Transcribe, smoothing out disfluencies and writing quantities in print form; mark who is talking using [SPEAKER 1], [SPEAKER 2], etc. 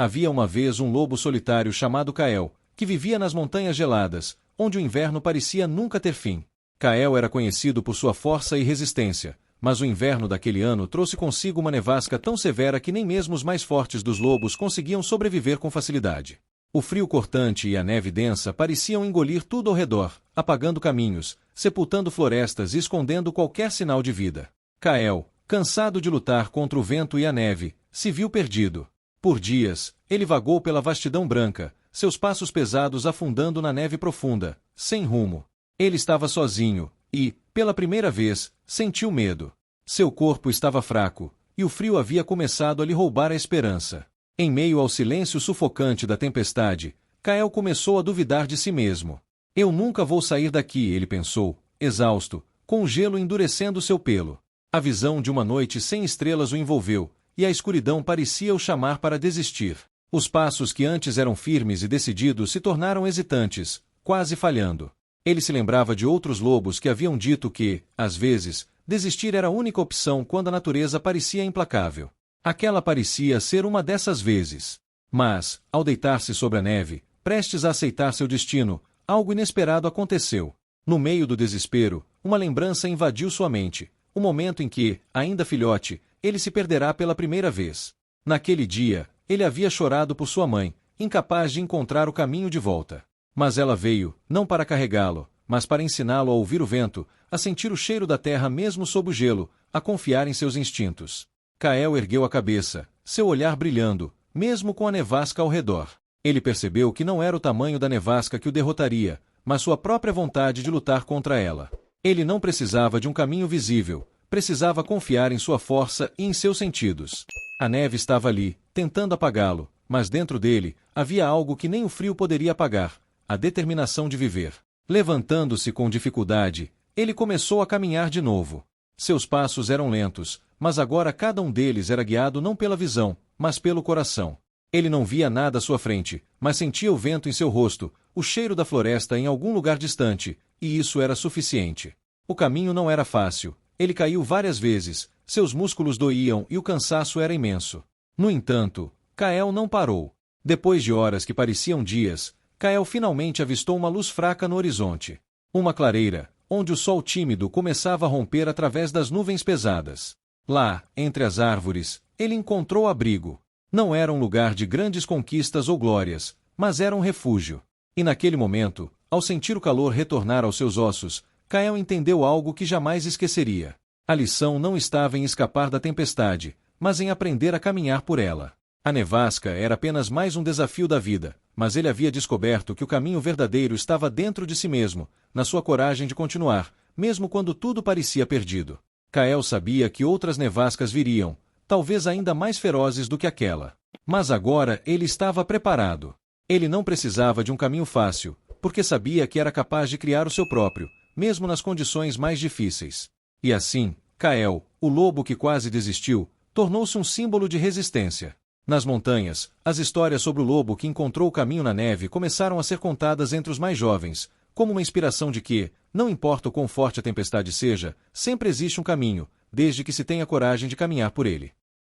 [SPEAKER 1] Havia uma vez um lobo solitário chamado Kael, que vivia nas montanhas geladas, onde o inverno parecia nunca ter fim. Kael era conhecido por sua força e resistência, mas o inverno daquele ano trouxe consigo uma nevasca tão severa que nem mesmo os mais fortes dos lobos conseguiam sobreviver com facilidade. O frio cortante e a neve densa pareciam engolir tudo ao redor, apagando caminhos, sepultando florestas e escondendo qualquer sinal de vida. Kael, cansado de lutar contra o vento e a neve, se viu perdido. Por dias, ele vagou pela vastidão branca, seus passos pesados afundando na neve profunda, sem rumo. Ele estava sozinho, e, pela primeira vez, sentiu medo. Seu corpo estava fraco, e o frio havia começado a lhe roubar a esperança. Em meio ao silêncio sufocante da tempestade, Kael começou a duvidar de si mesmo. Eu nunca vou sair daqui, ele pensou, exausto, com o gelo endurecendo seu pelo. A visão de uma noite sem estrelas o envolveu, e a escuridão parecia o chamar para desistir. Os passos que antes eram firmes e decididos se tornaram hesitantes, quase falhando. Ele se lembrava de outros lobos que haviam dito que, às vezes, desistir era a única opção quando a natureza parecia implacável. Aquela parecia ser uma dessas vezes. Mas, ao deitar-se sobre a neve, prestes a aceitar seu destino, algo inesperado aconteceu. No meio do desespero, uma lembrança invadiu sua mente, o momento em que, ainda filhote, ele se perderá pela primeira vez. Naquele dia, ele havia chorado por sua mãe, incapaz de encontrar o caminho de volta. Mas ela veio, não para carregá-lo, mas para ensiná-lo a ouvir o vento, a sentir o cheiro da terra mesmo sob o gelo, a confiar em seus instintos. Kael ergueu a cabeça, seu olhar brilhando, mesmo com a nevasca ao redor. Ele percebeu que não era o tamanho da nevasca que o derrotaria, mas sua própria vontade de lutar contra ela. Ele não precisava de um caminho visível, precisava confiar em sua força e em seus sentidos. A neve estava ali, tentando apagá-lo, mas dentro dele havia algo que nem o frio poderia apagar: a determinação de viver. Levantando-se com dificuldade, ele começou a caminhar de novo. Seus passos eram lentos, mas agora cada um deles era guiado não pela visão, mas pelo coração. Ele não via nada à sua frente, mas sentia o vento em seu rosto, o cheiro da floresta em algum lugar distante, e isso era suficiente. O caminho não era fácil, ele caiu várias vezes, seus músculos doíam e o cansaço era imenso. No entanto, Kael não parou. Depois de horas que pareciam dias, Kael finalmente avistou uma luz fraca no horizonte. Uma clareira, onde o sol tímido começava a romper através das nuvens pesadas. Lá, entre as árvores, ele encontrou abrigo. Não era um lugar de grandes conquistas ou glórias, mas era um refúgio. E naquele momento, ao sentir o calor retornar aos seus ossos, Kael entendeu algo que jamais esqueceria. A lição não estava em escapar da tempestade, mas em aprender a caminhar por ela. A nevasca era apenas mais um desafio da vida, mas ele havia descoberto que o caminho verdadeiro estava dentro de si mesmo, na sua coragem de continuar, mesmo quando tudo parecia perdido. Kael sabia que outras nevascas viriam, talvez ainda mais ferozes do que aquela. Mas agora ele estava preparado. Ele não precisava de um caminho fácil, porque sabia que era capaz de criar o seu próprio, mesmo nas condições mais difíceis. E assim, Kael, o lobo que quase desistiu, tornou-se um símbolo de resistência. Nas montanhas, as histórias sobre o lobo que encontrou o caminho na neve começaram a ser contadas entre os mais jovens, como uma inspiração de que, não importa o quão forte a tempestade seja, sempre existe um caminho, desde que se tenha coragem de caminhar por ele.